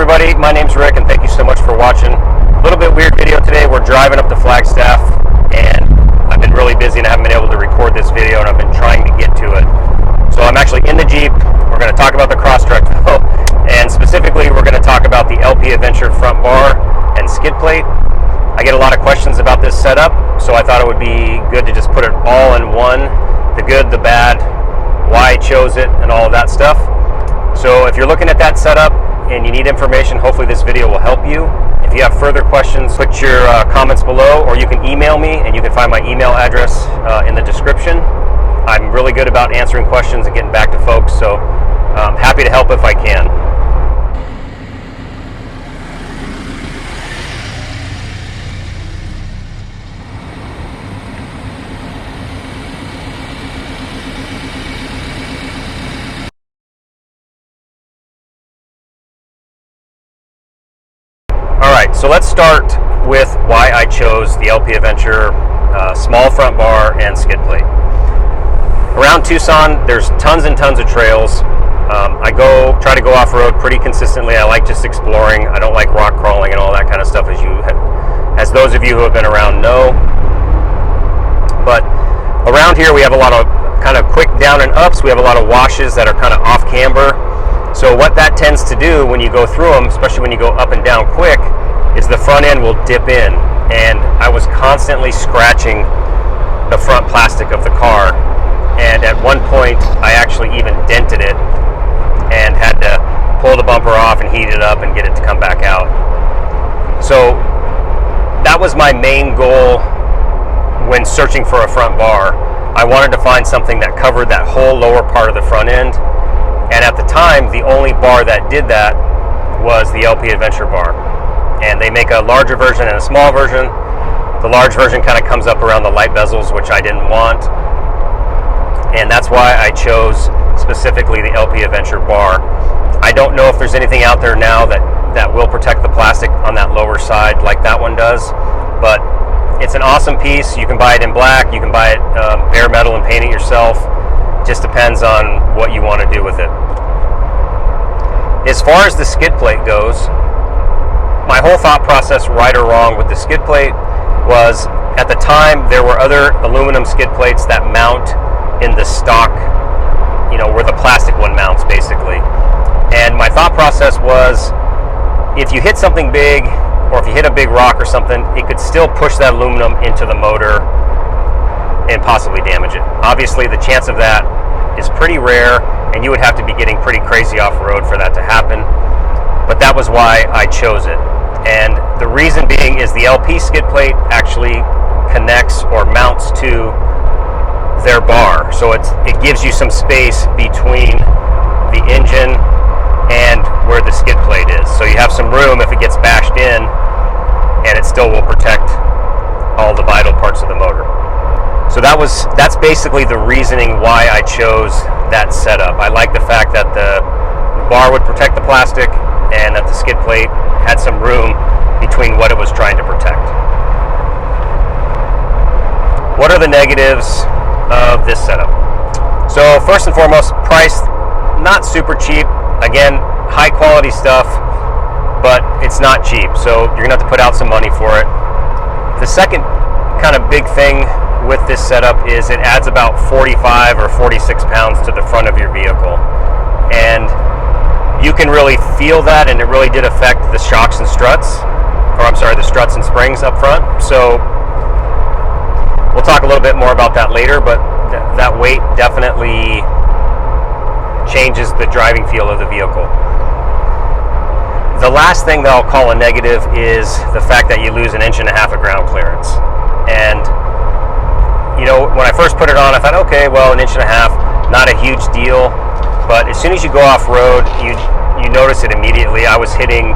everybody, my name's Rick and thank you so much for watching. A little bit weird video today. We're driving up to Flagstaff and I've been really busy and I haven't been able to record this video and I've been trying to get to it. So I'm actually in the Jeep. We're going to talk about the Crosstrek and specifically we're going to talk about the LPAventure front bar and skid plate. I get a lot of questions about this setup, so I thought it would be good to just put it all in one, the good, the bad, why I chose it, and all of that stuff. So if you're looking at that setup and you need information, hopefully this video will help you. If you have further questions, put your comments below, or you can email me, and you can find my email address in the description. I'm really good about answering questions and getting back to folks, so I'm happy to help if I can. Alright, so let's start with why I chose the LPAventure small front bar and skid plate. Around Tucson, there's tons and tons of trails. I try to go off-road pretty consistently. I like just exploring. I don't like rock crawling and all that kind of stuff, as those of you who have been around know. But around here we have a lot of kind of quick down and ups. We have a lot of washes that are kind of off camber. So what that tends to do when you go through them, especially when you go up and down quick, is the front end will dip in. And I was constantly scratching the front plastic of the car. And at one point, I actually even dented it and had to pull the bumper off and heat it up and get it to come back out. So that was my main goal when searching for a front bar. I wanted to find something that covered that whole lower part of the front end. And at the time, the only bar that did that was the LPAventure bar. And they make a larger version and a small version. The large version kind of comes up around the light bezels, which I didn't want. And that's why I chose specifically the LPAventure bar. I don't know if there's anything out there now that will protect the plastic on that lower side like that one does. But it's an awesome piece. You can buy it in black. You can buy it bare metal and paint it yourself. Just depends on what you want to do with it. As far as the skid plate goes, my whole thought process, right or wrong, with the skid plate was, at the time there were other aluminum skid plates that mount in the stock, where the plastic one mounts basically. And my thought process was, if you hit something big, or if you hit a big rock or something, it could still push that aluminum into the motor and possibly damage it. Obviously the chance of that is pretty rare, and you would have to be getting pretty crazy off-road for that to happen. But that was why I chose it. And the reason being is the LP skid plate actually connects or mounts to their bar. So it gives you some space between the engine and where the skid plate is. So you have some room if it gets bashed in, and it still will protect all the vital parts of the motor. So that's basically the reasoning why I chose that setup. I like the fact that the bar would protect the plastic and that the skid plate had some room between what it was trying to protect. What are the negatives of this setup? So first and foremost, price, not super cheap. Again, high quality stuff, but it's not cheap. So you're gonna have to put out some money for it. The second kind of big thing with this setup is it adds about 45 or 46 pounds to the front of your vehicle. And you can really feel that, and it really did affect the shocks and struts, or I'm sorry, the struts and springs up front. So we'll talk a little bit more about that later, but that weight definitely changes the driving feel of the vehicle. The last thing that I'll call a negative is the fact that you lose 1.5 inches of ground clearance. And when I first put it on, I thought, okay, well, 1.5 inches, not a huge deal. But as soon as you go off-road, you notice it immediately. I was hitting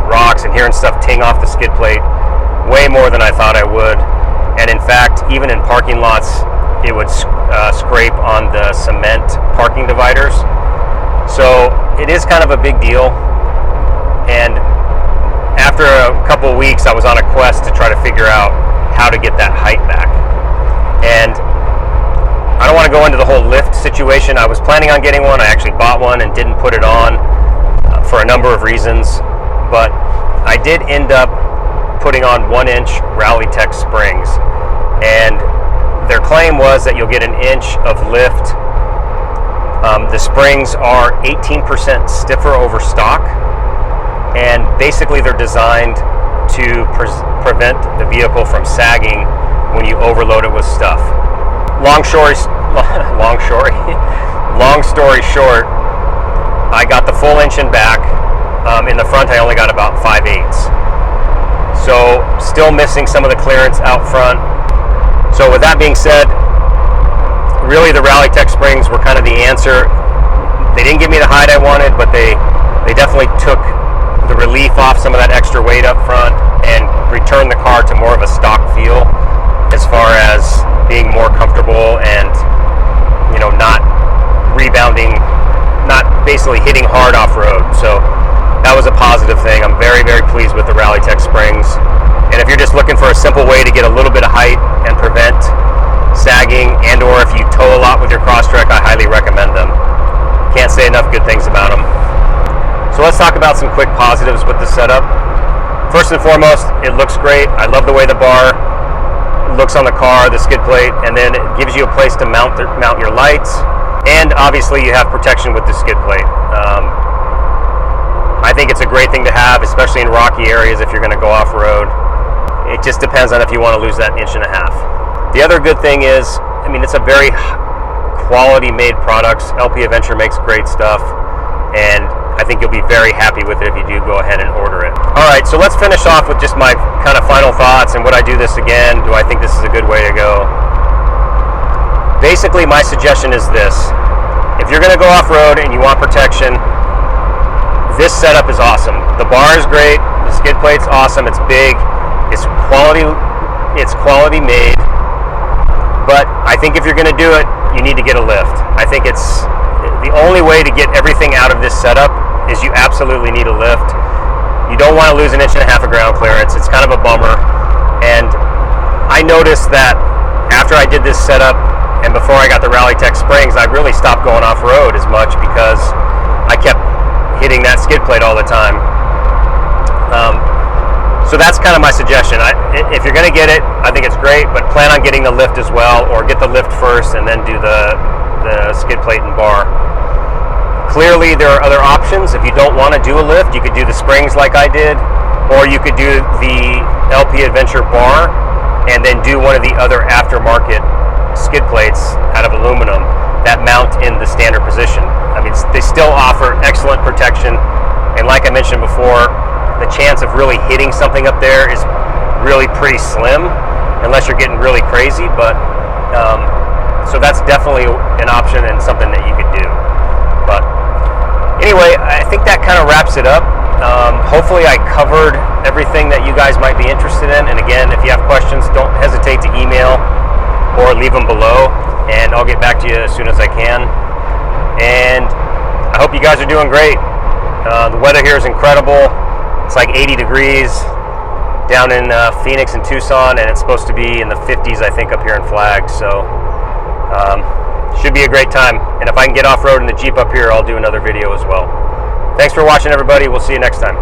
rocks and hearing stuff ting off the skid plate way more than I thought I would. And in fact, even in parking lots, it would scrape on the cement parking dividers. So it is kind of a big deal. And after a couple of weeks, I was on a quest to try to figure out how to get that height back. And I don't want to go into the whole lift situation. I was planning on getting one. I actually bought one and didn't put it on. for a number of reasons, but I did end up putting on 1-inch RilliTEK springs, and their claim was that you'll get an inch of lift. The springs are 18% stiffer over stock, and basically they're designed to prevent the vehicle from sagging when you overload it with stuff. Long story short, I got the full inch and back. In the front I only got about 5/8. So still missing some of the clearance out front. So with that being said, really the RilliTEK springs were kind of the answer. They didn't give me the height I wanted, but they definitely took the relief off some of that extra weight up front and returned the car to more of a stock feel as far as being more comfortable and, you know, not rebounding, not basically hitting hard off road. So that was a positive thing. I'm very, very pleased with the RilliTEK springs. And if you're just looking for a simple way to get a little bit of height and prevent sagging, and or if you tow a lot with your Crosstrek, I highly recommend them. Can't say enough good things about them. So let's talk about some quick positives with the setup. First and foremost, it looks great. I love the way the bar looks on the car, the skid plate, and then it gives you a place to mount your lights, and obviously you have protection with the skid plate. I think it's a great thing to have, especially in rocky areas if you're going to go off-road. It just depends on if you want to lose that 1.5 inches. The other good thing is, I mean, it's a very quality made products. LPAventure makes great stuff, and I think you'll be very happy with it if you do go ahead and order it. All right, so let's finish off with just my kind of final thoughts, and would I do this again? Do I think this is a good way to go? Basically, my suggestion is this. If you're going to go off-road and you want protection, this setup is awesome. The bar is great, the skid plate's awesome, it's big, it's quality made, but I think if you're going to do it, you need to get a lift. I think it's the only way to get everything out of this setup is you absolutely need a lift. You don't want to lose 1.5 inches of ground clearance. It's kind of a bummer. And I noticed that after I did this setup and before I got the RilliTEK springs, I really stopped going off-road as much because I kept hitting that skid plate all the time. So that's kind of my suggestion. If you're going to get it, I think it's great, but plan on getting the lift as well, or get the lift first and then do the skid plate and bar. Clearly, there are other options. If you don't want to do a lift, you could do the springs like I did, or you could do the LPAventure bar and then do one of the other aftermarket skid plates out of aluminum that mount in the standard position. I mean, they still offer excellent protection, and like I mentioned before, the chance of really hitting something up there is really pretty slim unless you're getting really crazy, but so that's definitely an option and something that you could do. But anyway, I think that kind of wraps it up. Hopefully I covered everything that you guys might be interested in, and again, if you have questions, don't hesitate to email or leave them below, and I'll get back to you as soon as I can. And I hope you guys are doing great. The weather here is incredible. It's like 80 degrees down in Phoenix and Tucson, and it's supposed to be in the 50s, I think, up here in Flag. So should be a great time. And if I can get off-road in the Jeep up here, I'll do another video as well. Thanks for watching, everybody. We'll see you next time.